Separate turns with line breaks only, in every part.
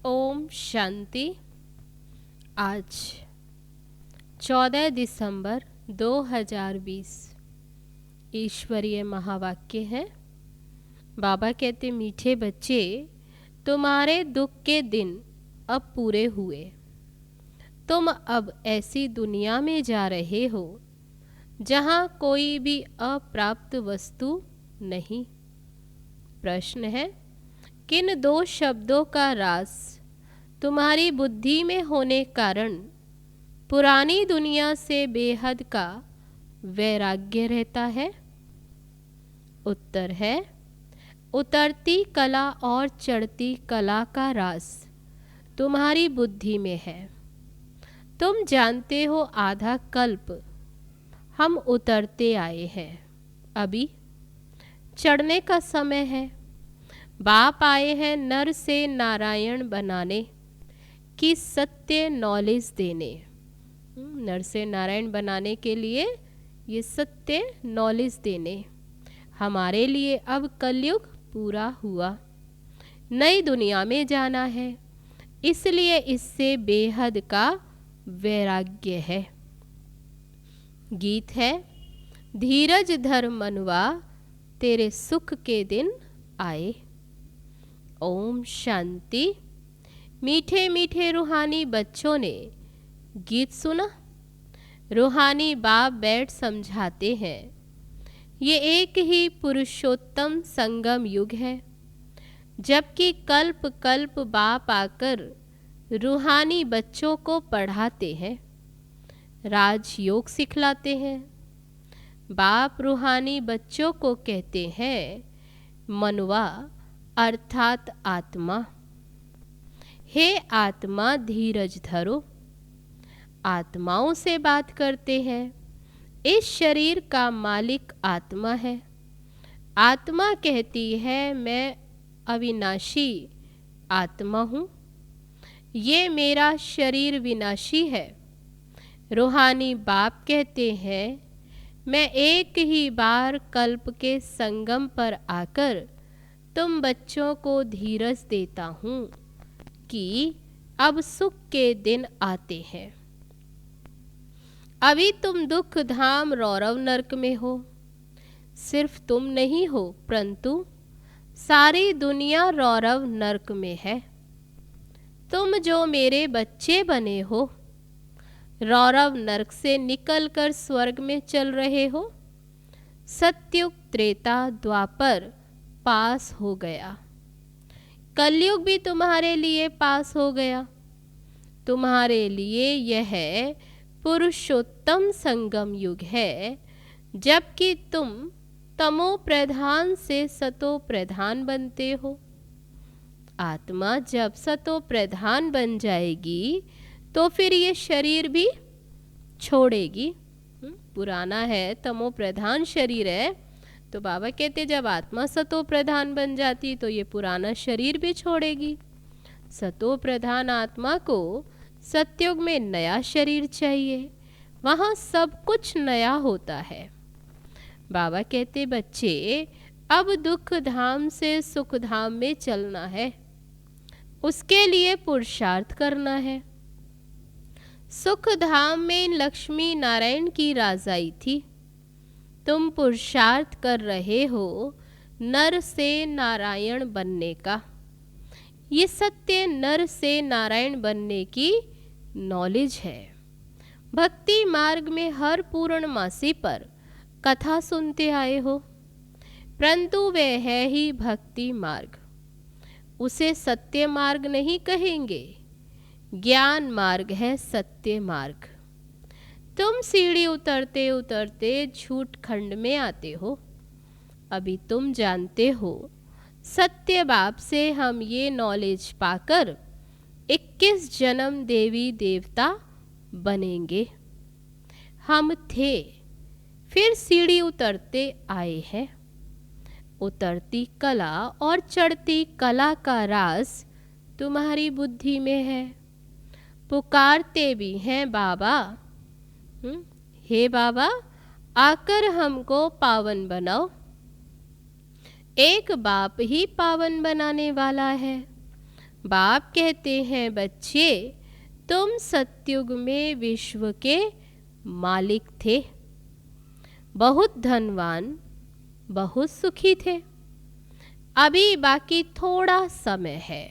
ओम शांति। आज 14 दिसंबर 2020 ईश्वरीय महावाक्य है। बाबा कहते, मीठे बच्चे, तुम्हारे दुख के दिन अब पूरे हुए। तुम अब ऐसी दुनिया में जा रहे हो जहाँ कोई भी अप्राप्त वस्तु नहीं। प्रश्न है, किन दो शब्दों का राज तुम्हारी बुद्धि में होने कारण पुरानी दुनिया से बेहद का वैराग्य रहता है? उत्तर है, उतरती कला और चढ़ती कला का राज तुम्हारी बुद्धि में है। तुम जानते हो, आधा कल्प हम उतरते आए हैं, अभी चढ़ने का समय है। बाप आए हैं नर से नारायण बनाने की सत्य नॉलेज देने। नर से नारायण बनाने के लिए ये सत्य नॉलेज देने। हमारे लिए अब कलयुग पूरा हुआ, नई दुनिया में जाना है, इसलिए इससे बेहद का वैराग्य है। गीत है, धीरज धर मनुआ, तेरे सुख के दिन आए। ओम शांति। मीठे मीठे रूहानी बच्चों ने गीत सुना। रूहानी बाप बैठ समझाते हैं, ये एक ही पुरुषोत्तम संगम युग है, जबकि कल्प कल्प बाप आकर रूहानी बच्चों को पढ़ाते हैं, राजयोग सिखलाते हैं। बाप रूहानी बच्चों को कहते हैं मनुआ अर्थात आत्मा। हे आत्मा धीरज धरो। आत्माओं से बात करते हैं। इस शरीर का मालिक आत्मा है। आत्मा कहती है मैं अविनाशी आत्मा हूँ, ये मेरा शरीर विनाशी है। रूहानी बाप कहते हैं मैं एक ही बार कल्प के संगम पर आकर तुम बच्चों को धीरज देता हूँ कि अब सुख के दिन आते हैं। अभी तुम दुख धाम रौरव नरक में हो। सिर्फ तुम नहीं हो, परंतु सारी दुनिया रौरव नरक में है। तुम जो मेरे बच्चे बने हो, रौरव नरक से निकलकर स्वर्ग में चल रहे हो। सत्युग त्रेता द्वापर पास हो गया। कलयुग भी तुम्हारे लिए पास हो गया। तुम्हारे लिए यह पुरुषोत्तम संगम युग है, जबकि तुम तमो प्रधान से सतो प्रधान बनते हो। आत्मा जब सतो प्रधान बन जाएगी तो फिर ये शरीर भी छोड़ेगी। पुराना है, तमो प्रधान शरीर है, तो बाबा कहते जब आत्मा सतो प्रधान बन जाती तो ये पुराना शरीर भी छोड़ेगी। सतो प्रधान आत्मा को सतयुग में नया शरीर चाहिए, वहाँ सब कुछ नया होता है। बाबा कहते बच्चे अब दुख धाम से सुख धाम में चलना है, उसके लिए पुरुषार्थ करना है। सुख धाम में लक्ष्मी नारायण की राजाई थी। तुम पुरुषार्थ कर रहे हो नर से नारायण बनने का। ये सत्य नर से नारायण बनने की नॉलेज है। भक्ति मार्ग में हर पूर्णमासी पर कथा सुनते आए हो, परंतु वह है ही भक्ति मार्ग। उसे सत्य मार्ग नहीं कहेंगे, ज्ञान मार्ग है सत्य मार्ग। तुम सीढ़ी उतरते उतरते झूठ खंड में आते हो। अभी तुम जानते हो सत्य बाप से हम ये नॉलेज पाकर 21 जन्म देवी देवता बनेंगे। हम थे, फिर सीढ़ी उतरते आए हैं। उतरती कला और चढ़ती कला का राज तुम्हारी बुद्धि में है। पुकारते भी हैं बाबा, हे बाबा आकर हमको पावन बनाओ। एक बाप ही पावन बनाने वाला है। बाप कहते हैं बच्चे तुम सतयुग में विश्व के मालिक थे, बहुत धनवान, बहुत सुखी थे। अभी बाकी थोड़ा समय है।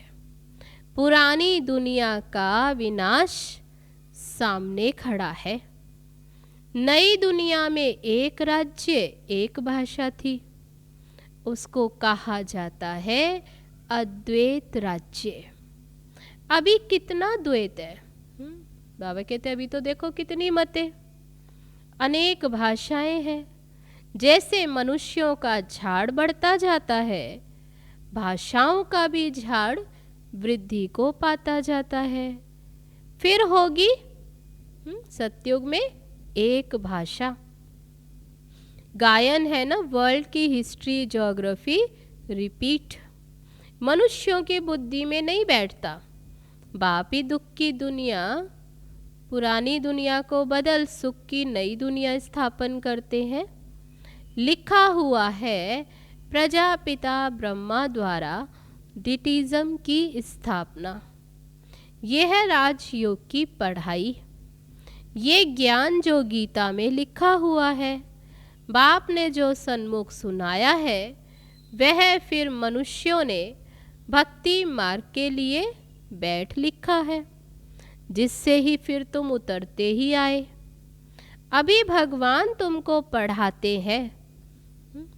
पुरानी दुनिया का विनाश सामने खड़ा है। नई दुनिया में एक राज्य एक भाषा थी, उसको कहा जाता है अद्वैत राज्य। अभी कितना द्वैत है। बाबा कहते अभी तो देखो कितनी मतें, अनेक भाषाएं हैं। जैसे मनुष्यों का झाड़ बढ़ता जाता है, भाषाओं का भी झाड़ वृद्धि को पाता जाता है। फिर होगी सतयुग में एक भाषा। गायन है ना, वर्ल्ड की हिस्ट्री ज्योग्राफी रिपीट। मनुष्यों की बुद्धि में नहीं बैठता। बाप ही दुख की दुनिया, पुरानी दुनिया को बदल सुख की नई दुनिया स्थापन करते हैं। लिखा हुआ है प्रजापिता ब्रह्मा द्वारा डिटिज्म की स्थापना। यह है राजयोग की पढ़ाई। ये ज्ञान जो गीता में लिखा हुआ है, बाप ने जो सन्मुख सुनाया है वह फिर मनुष्यों ने भक्ति मार्ग के लिए बैठ लिखा है, जिससे ही फिर तुम उतरते ही आए। अभी भगवान तुमको पढ़ाते हैं,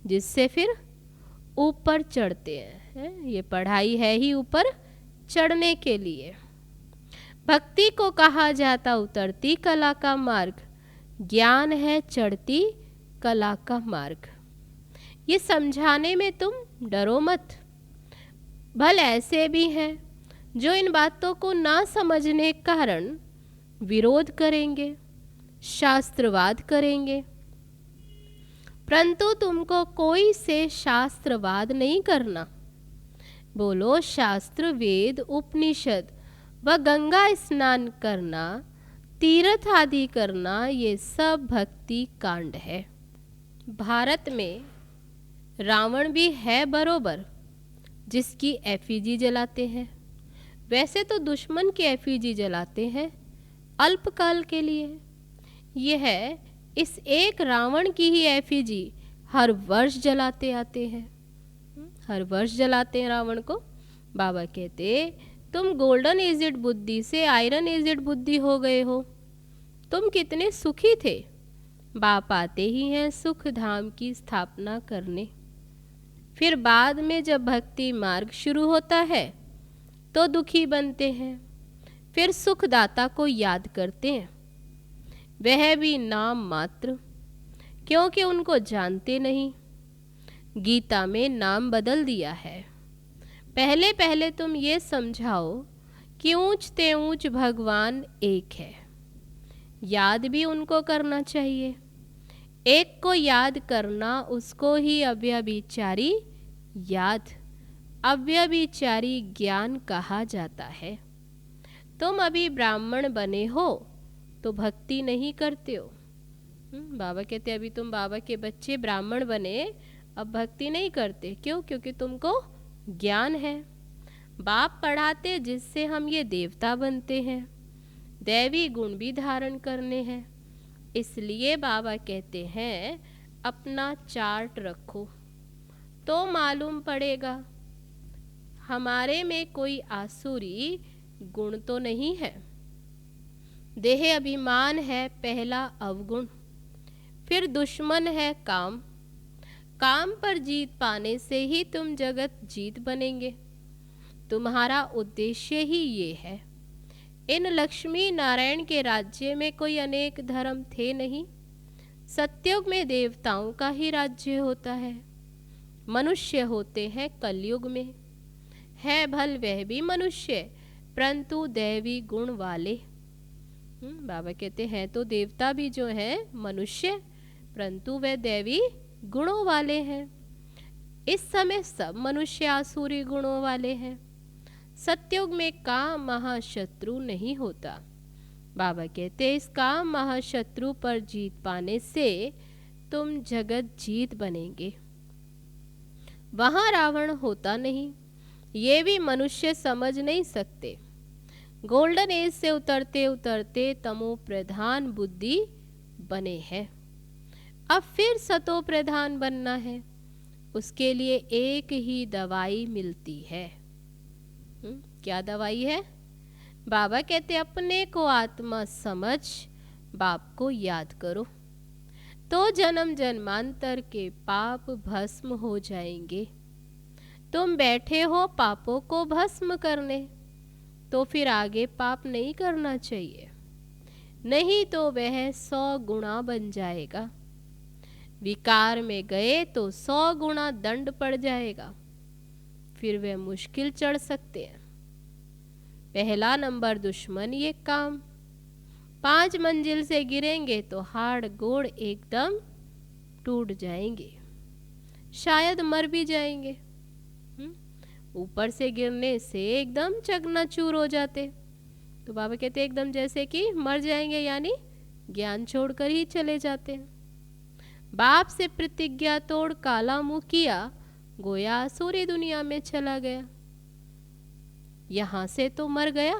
जिससे फिर ऊपर चढ़ते हैं। ये पढ़ाई है ही ऊपर चढ़ने के लिए। भक्ति को कहा जाता उतरती कला का मार्ग, ज्ञान है चढ़ती कला का मार्ग। ये समझाने में तुम डरो मत। भल ऐसे भी हैं जो इन बातों को ना समझने के कारण विरोध करेंगे, शास्त्रवाद करेंगे, परंतु तुमको कोई से शास्त्रवाद नहीं करना। बोलो शास्त्र वेद उपनिषद व गंगा स्नान करना, तीर्थ आदि करना, ये सब भक्ति कांड है। भारत में रावण भी है बरोबर, जिसकी एफिजी जलाते हैं। वैसे तो दुश्मन की एफिजी जलाते हैं अल्पकाल के लिए। यह है इस एक रावण की ही एफिजी हर वर्ष जलाते आते हैं, हर वर्ष जलाते हैं रावण को। बाबा कहते तुम गोल्डन एजिड बुद्धि से आयरन एजिड बुद्धि हो गए हो। तुम कितने सुखी थे। बाप आते ही हैं सुख धाम की स्थापना करने। फिर बाद में जब भक्ति मार्ग शुरू होता है तो दुखी बनते हैं, फिर सुखदाता को याद करते हैं, वह भी नाम मात्र, क्योंकि उनको जानते नहीं। गीता में नाम बदल दिया है। पहले पहले तुम ये समझाओ कि ऊंच ते ऊंच भगवान एक है। याद भी उनको करना चाहिए। एक को याद करना, उसको ही अव्यभिचारी याद, अव्यभिचारी ज्ञान कहा जाता है। तुम अभी ब्राह्मण बने हो तो भक्ति नहीं करते हो। बाबा कहते अभी तुम बाबा के बच्चे ब्राह्मण बने, अब भक्ति नहीं करते। क्यों? क्योंकि तुमको ज्ञान है। बाप पढ़ाते जिससे हम ये देवता बनते हैं, दैवी गुण भी धारण करने हैं। इसलिए बाबा कहते हैं अपना चार्ट रखो तो मालूम पड़ेगा हमारे में कोई आसुरी गुण तो नहीं है। देह अभिमान है पहला अवगुण, फिर दुश्मन है काम। काम पर जीत पाने से ही तुम जगत जीत बनेंगे। तुम्हारा उद्देश्य ही ये है। इन लक्ष्मी नारायण के राज्य में कोई अनेक धर्म थे नहीं। सतयुग में देवताओं का ही राज्य होता है। मनुष्य होते हैं कलयुग में। है भल वह भी मनुष्य, परंतु दैवी गुण वाले। बाबा कहते हैं तो देवता भी जो है मनुष्य, परंतु वह दैवी गुणों वाले हैं। इस समय सब मनुष्य आसुरी गुणों वाले हैं। सतयुग में काम महाशत्रु नहीं होता। बाबा कहते इस काम महाशत्रु पर जीत पाने से तुम जगत जीत बनेंगे। वहां रावण होता नहीं, ये भी मनुष्य समझ नहीं सकते। गोल्डन एज से उतरते उतरते तमो प्रधान बुद्धि बने हैं। अब फिर सतो प्रधान बनना है। उसके लिए एक ही दवाई मिलती है। क्या दवाई है? बाबा कहते अपने को आत्मा समझ बाप को याद करो तो जन्म जन्मांतर के पाप भस्म हो जाएंगे। तुम बैठे हो पापों को भस्म करने, तो फिर आगे पाप नहीं करना चाहिए, नहीं तो वह 100 गुना बन जाएगा। विकार में गए तो 100 गुना दंड पड़ जाएगा, फिर वह मुश्किल चढ़ सकते हैं। पहला नंबर दुश्मन ये काम। 5 मंजिल से गिरेंगे तो हाड़ गोड़ एकदम टूट जाएंगे, शायद मर भी जाएंगे। ऊपर से गिरने से एकदम चकनाचूर हो जाते। तो बाबा कहते एकदम जैसे कि मर जाएंगे, यानी ज्ञान छोड़कर ही चले जाते हैं। बाप से प्रतिज्ञा तोड़ काला मुंह किया, गोया आसुरी दुनिया में चला गया। यहाँ से तो मर गया,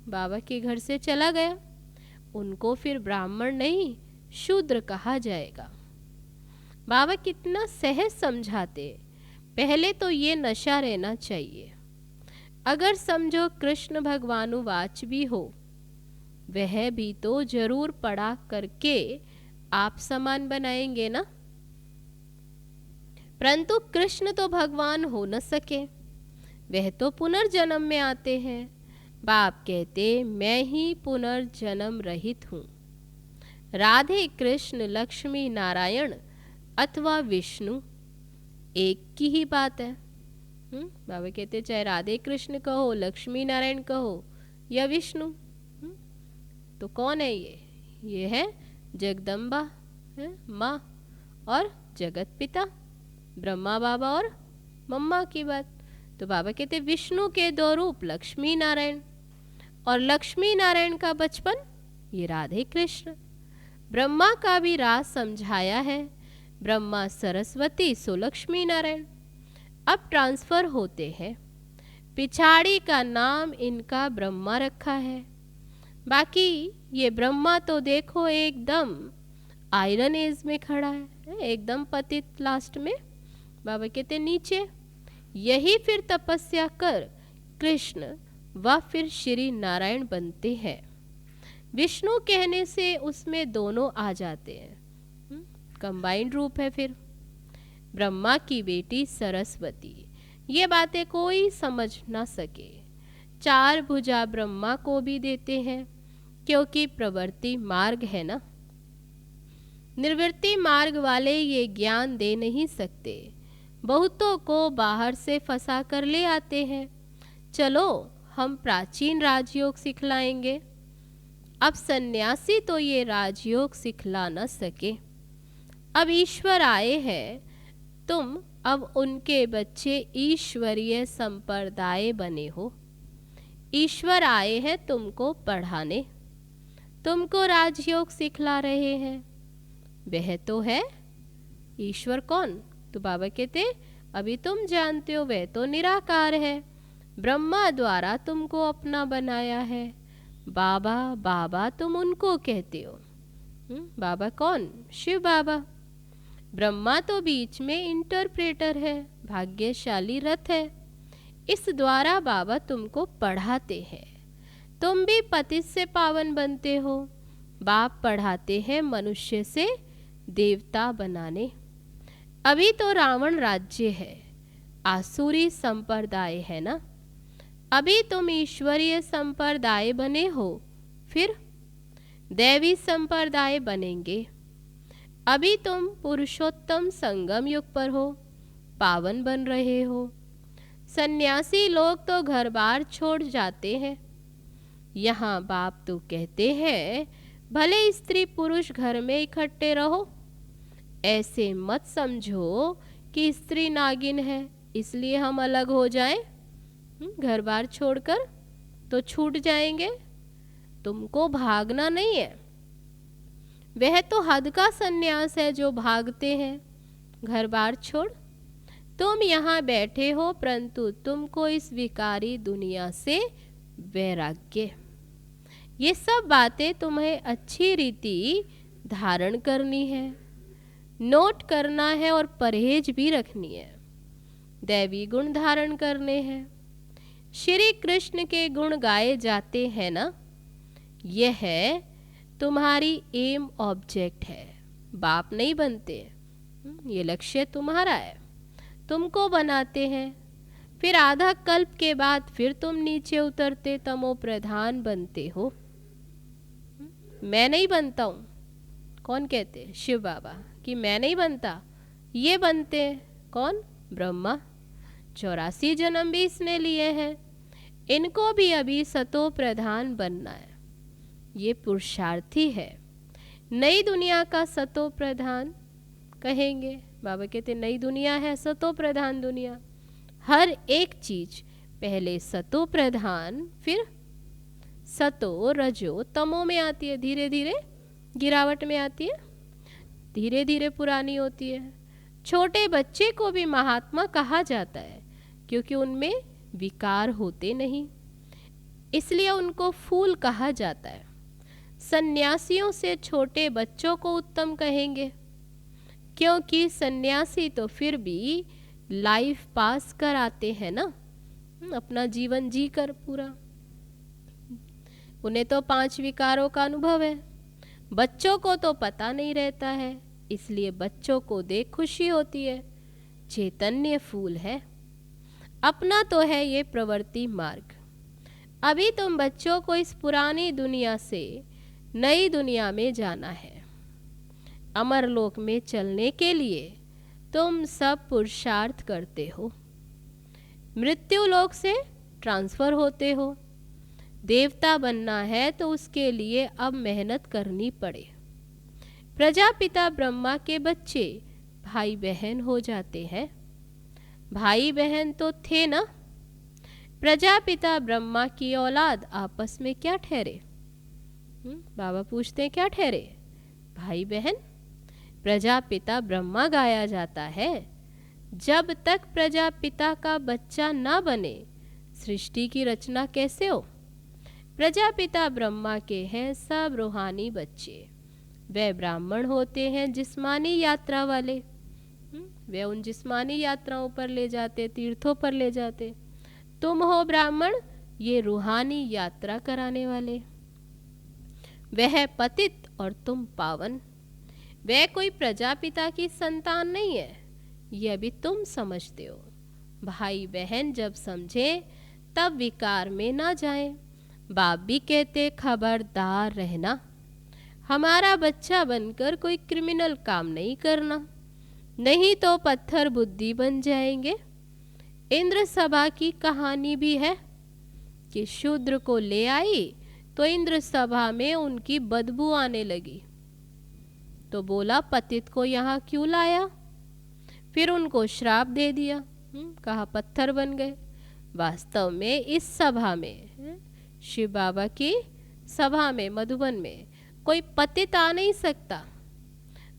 बाबा के घर से चला गया। उनको फिर ब्राह्मण नहीं शूद्र कहा जाएगा। बाबा कितना सहज समझाते। पहले तो ये नशा रहना चाहिए। अगर समझो कृष्ण भगवानुवाच भी हो, वह भी तो जरूर पढ़ा करके आप समान बनाएंगे ना। परंतु कृष्ण तो भगवान हो न सके, वह तो पुनर्जन्म में आते हैं। बाप कहते मैं ही पुनर्जन्म रहित हूँ। राधे कृष्ण लक्ष्मी नारायण अथवा विष्णु एक की ही बात है। बाबा कहते चाहे राधे कृष्ण कहो, लक्ष्मी नारायण कहो या विष्णु, तो कौन है ये है जगदम्बा, है माँ और जगत पिता, ब्रह्मा बाबा और मम्मा की बात। तो बाबा कहते विष्णु के दो रूप लक्ष्मी नारायण, और लक्ष्मी नारायण का बचपन ये राधे कृष्ण। ब्रह्मा का भी राज समझाया है, ब्रह्मा सरस्वती सो लक्ष्मी नारायण। अब ट्रांसफर होते हैं, पिछाड़ी का नाम इनका ब्रह्मा रखा है। बाकी ये ब्रह्मा तो देखो एकदम आयरन एज में खड़ा है, एकदम पतित लास्ट में। बाबा कहते नीचे यही फिर तपस्या कर कृष्ण व फिर श्री नारायण बनते हैं। विष्णु कहने से उसमें दोनों आ जाते हैं, कंबाइंड रूप है। फिर ब्रह्मा की बेटी सरस्वती, ये बातें कोई समझ ना सके। चार भुजा ब्रह्मा को भी देते हैं, क्योंकि प्रवृत्ति मार्ग है ना। निवृत्ति मार्ग वाले ये ज्ञान दे नहीं सकते, बहुतों को बाहर से फंसा कर ले आते हैं। चलो हम प्राचीन राजयोग सिखलाएंगे। अब सन्यासी तो ये राजयोग सिखला न सके। अब ईश्वर आए हैं, तुम अब उनके बच्चे ईश्वरीय संप्रदाय बने हो। ईश्वर आए हैं तुमको पढ़ाने, तुमको राजयोग सिखला रहे हैं। वह तो है ईश्वर कौन? तो बाबा कहते अभी तुम जानते हो वह तो निराकार है, ब्रह्मा द्वारा तुमको अपना बनाया है। बाबा बाबा तुम उनको कहते हो। बाबा कौन? शिव बाबा। ब्रह्मा तो बीच में इंटरप्रेटर है, भाग्यशाली रथ है। इस द्वारा बाबा तुमको पढ़ाते हैं। तुम भी पतित से पावन बनते हो। बाप पढ़ाते हैं मनुष्य से देवता बनाने। अभी तो रावण राज्य है, आसुरी संप्रदाय है ना। अभी तुम ईश्वरीय संप्रदाय बने हो, फिर दैवी संप्रदाय बनेंगे। अभी तुम पुरुषोत्तम संगम युग पर हो, पावन बन रहे हो। सन्यासी लोग तो घर बार छोड़ जाते हैं। यहाँ बाप तो कहते हैं भले स्त्री पुरुष घर में इकट्ठे रहो। ऐसे मत समझो कि स्त्री नागिन है इसलिए हम अलग हो जाएं, घर बार छोड़कर तो छूट जाएंगे। तुमको भागना नहीं है, वह तो हद का सन्यास है जो भागते हैं घर बार छोड़। तुम यहाँ बैठे हो, परंतु तुमको इस विकारी दुनिया से वैराग्य। ये सब बातें तुम्हें अच्छी रीति धारण करनी है, नोट करना है और परहेज भी रखनी है। दैवी गुण धारण करने हैं। श्री कृष्ण के गुण गाए जाते हैं ना, यह है तुम्हारी एम ऑब्जेक्ट है। बाप नहीं बनते, ये लक्ष्य तुम्हारा है, तुमको बनाते हैं। फिर आधा कल्प के बाद फिर तुम नीचे उतरते तमो प्रधान बनते हो। मैं नहीं बनता हूँ, कौन कहते? शिव बाबा कि मैं नहीं बनता, ये बनते कौन? ब्रह्मा। 84 जन्म भी इसने लिए हैं, इनको भी अभी सतो प्रधान बनना है। ये पुरुषार्थी है। नई दुनिया का सतो प्रधान कहेंगे। बाबा कहते नई दुनिया है सतो प्रधान दुनिया। हर एक चीज पहले सतो प्रधान, फिर सतो रजो तमो में आती है, धीरे धीरे गिरावट में आती है, धीरे धीरे पुरानी होती है। छोटे बच्चे को भी महात्मा कहा जाता है क्योंकि उनमें विकार होते नहीं, इसलिए उनको फूल कहा जाता है। सन्यासियों से छोटे बच्चों को उत्तम कहेंगे क्योंकि सन्यासी तो फिर भी लाइफ पास कराते हैं ना, अपना जीवन जी कर पूरा। उन्हें तो 5 विकारों का अनुभव है, बच्चों को तो पता नहीं रहता है, इसलिए बच्चों को देख खुशी होती है। चैतन्य फूल है, अपना तो है ये प्रवृत्ति मार्ग। अभी तुम बच्चों को इस पुरानी दुनिया से नई दुनिया में जाना है। अमरलोक में चलने के लिए तुम सब पुरुषार्थ करते हो, मृत्यु लोक से ट्रांसफर होते हो। देवता बनना है तो उसके लिए अब मेहनत करनी पड़े। प्रजापिता ब्रह्मा के बच्चे भाई बहन हो जाते हैं। भाई बहन तो थे ना। प्रजापिता ब्रह्मा की औलाद आपस में क्या ठहरे? बाबा पूछते हैं क्या ठहरे? भाई बहन। प्रजापिता ब्रह्मा गाया जाता है। जब तक प्रजापिता का बच्चा ना बने सृष्टि की रचना कैसे हो? प्रजापिता ब्रह्मा के हैं सब रूहानी बच्चे। वे ब्राह्मण होते हैं जिस्मानी यात्रा वाले। वे उन जिस्मानी यात्राओं पर ले जाते, तीर्थों पर ले जाते। तुम हो ब्राह्मण, ये रूहानी यात्रा कराने वाले। वह पतित और तुम पावन। वह कोई प्रजापिता की संतान नहीं है, ये अभी तुम समझते हो। भाई बहन जब समझे तब विकार में ना जाएं। बाप भी कहते खबरदार रहना, हमारा बच्चा बनकर कोई क्रिमिनल काम नहीं करना, नहीं तो पत्थर बुद्धि बन जाएंगे। इंद्र सभा की कहानी भी है कि शूद्र को ले आई तो इंद्र सभा में उनकी बदबू आने लगी, तो बोला पतित को यहाँ क्यों लाया? फिर उनको श्राप दे दिया, कहा पत्थर बन गए। वास्तव में इस सभा में, शिव बाबा की सभा में मधुबन में कोई पतित आ नहीं सकता।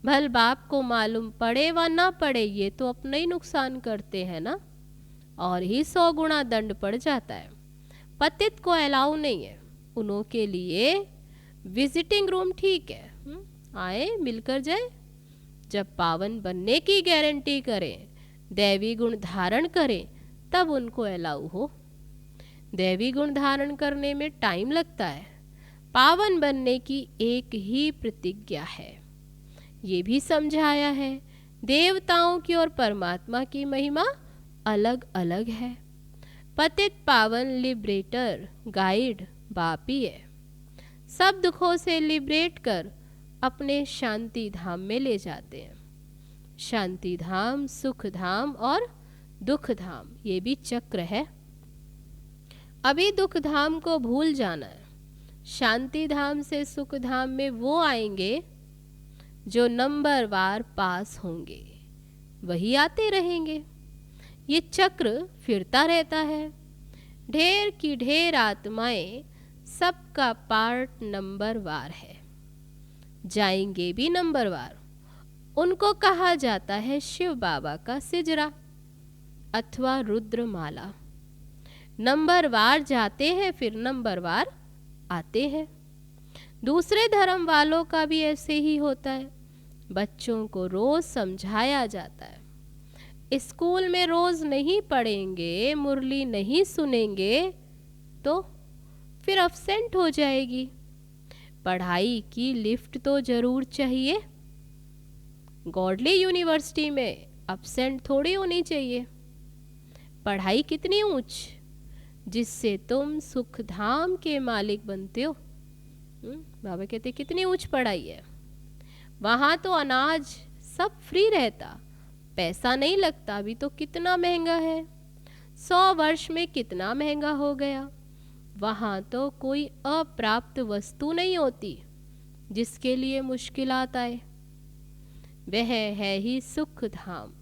भल बाप को मालूम पड़े व ना पड़े ये तो अपना ही नुकसान करते हैं ना, और ही 100 गुना दंड पड़ जाता है। पतित को अलाउ नहीं है, उन्हों के लिए विजिटिंग रूम ठीक है, आए मिलकर जाए। जब पावन बनने की गारंटी करें, दैवी गुण धारण करें, तब उनको अलाउ हो। दैवी गुण धारण करने में टाइम लगता है, पावन बनने की एक ही प्रतिज्ञा है। ये भी समझाया है देवताओं की और परमात्मा की महिमा अलग अलग है। पतित पावन लिबरेटर गाइड बाप ही है। सब दुखों से लिबरेट कर अपने शांति धाम में ले जाते हैं। शांति धाम, सुख धाम और दुख धाम, ये भी चक्र है। अभी दुख धाम को भूल जाना है। शांति धाम से सुख धाम में वो आएंगे जो नंबर वार पास होंगे, वही आते रहेंगे। ये चक्र फिरता रहता है। ढेर की ढेर आत्माएं, सबका पार्ट नंबर वार है, जाएंगे भी नंबर वार। उनको कहा जाता है शिव बाबा का सिजरा अथवा रुद्रमाला। नंबर वार जाते हैं, फिर नंबर वार आते हैं। दूसरे धर्म वालों का भी ऐसे ही होता है। बच्चों को रोज समझाया जाता है, स्कूल में रोज नहीं पढ़ेंगे, मुरली नहीं सुनेंगे तो फिर अब्सेंट हो जाएगी। पढ़ाई की लिफ्ट तो जरूर चाहिए। गॉडली यूनिवर्सिटी में अब्सेंट थोड़ी होनी चाहिए। पढ़ाई कितनी ऊंच, जिससे तुम सुख धाम के मालिक बनते हो। बाबा कहते कितनी ऊंच पढ़ाई है। वहाँ तो अनाज सब फ्री रहता, पैसा नहीं लगता। अभी तो कितना महंगा है, 100 वर्ष में कितना महंगा हो गया। वहाँ तो कोई अप्राप्त वस्तु नहीं होती जिसके लिए मुश्किलात आए। वह है ही सुख धाम।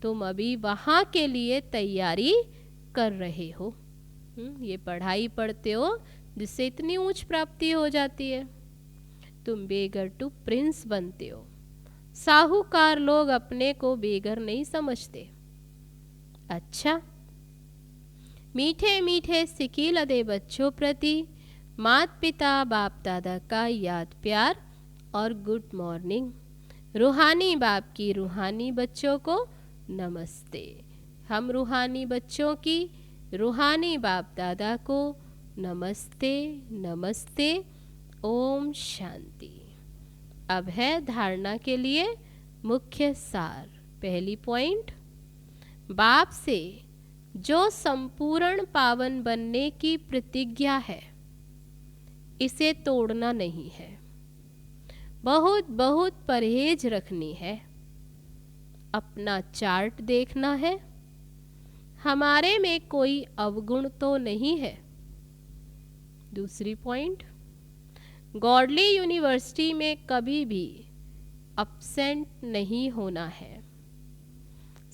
तुम अभी वहाँ के लिए तैयारी कर रहे हो। ये पढ़ाई पढ़ते हो जिससे इतनी ऊंच प्राप्ति हो जाती है। तुम बेगर टू प्रिंस बनते हो। साहूकार लोग अपने को बेगर नहीं समझते। अच्छा, मीठे मीठे सिकी लदे बच्चों प्रति माता पिता बाप दादा का याद प्यार और गुड मॉर्निंग। रूहानी बाप की रूहानी बच्चों को नमस्ते। हम रूहानी बच्चों की रूहानी बाप दादा को नमस्ते नमस्ते। ओम शांति। अब है धारणा के लिए मुख्य सार। पहली पॉइंट, बाप से जो संपूर्ण पावन बनने की प्रतिज्ञा है इसे तोड़ना नहीं है। बहुत बहुत परहेज रखनी है। अपना चार्ट देखना है। हमारे में कोई अवगुण तो नहीं है। दूसरी पॉइंट, गॉडली यूनिवर्सिटी में कभी भी अपसेंट नहीं होना है।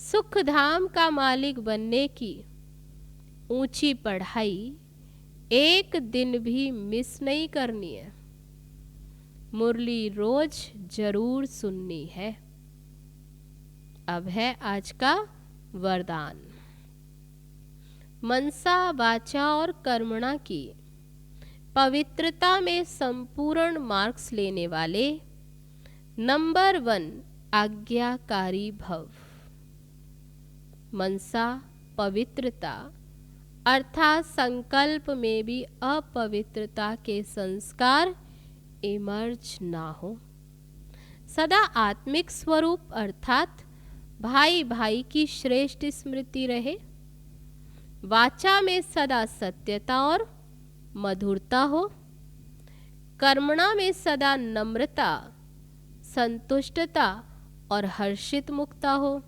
सुख धाम का मालिक बनने की ऊंची पढ़ाई एक दिन भी मिस नहीं करनी है। मुरली रोज जरूर सुननी है। अब है आज का वरदान। मनसा वाचा और कर्मणा की पवित्रता में संपूर्ण मार्क्स लेने वाले नंबर 1 आज्ञाकारी भव। मनसा पवित्रता अर्थात संकल्प में भी अपवित्रता के संस्कार इमर्ज ना हो। सदा आत्मिक स्वरूप अर्थात भाई भाई की श्रेष्ठ स्मृति रहे। वाचा में सदा सत्यता और मधुरता हो। कर्मणा में सदा नम्रता, संतुष्टता और हर्षित मुक्ता हो।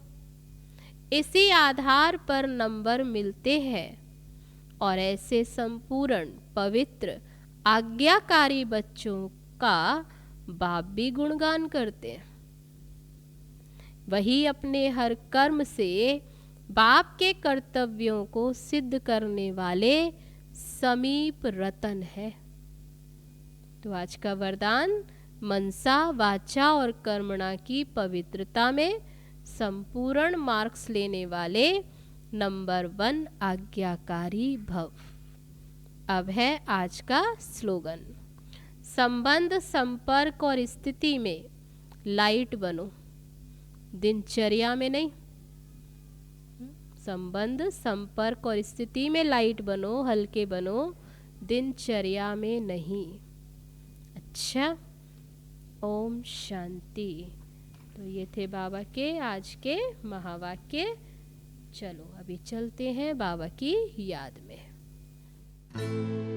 इसी आधार पर नंबर मिलते हैं और ऐसे संपूर्ण पवित्र आज्ञाकारी बच्चों का बाप भी गुणगान करते हैं। वही अपने हर कर्म से बाप के कर्तव्यों को सिद्ध करने वाले समीप रतन है। तो आज का वरदान, मनसा वाचा और कर्मणा की पवित्रता में संपूर्ण मार्क्स लेने वाले नंबर 1 आज्ञाकारी भव। अब है आज का स्लोगन। संबंध, संपर्क और स्थिति में लाइट बनो, दिनचर्या में नहीं। संबंध, संपर्क और स्थिति में लाइट बनो, हल्के बनो, दिनचर्या में नहीं। अच्छा, ओम शांति। तो ये थे बाबा के आज के महावाक्य। चलो अभी चलते हैं बाबा की याद में।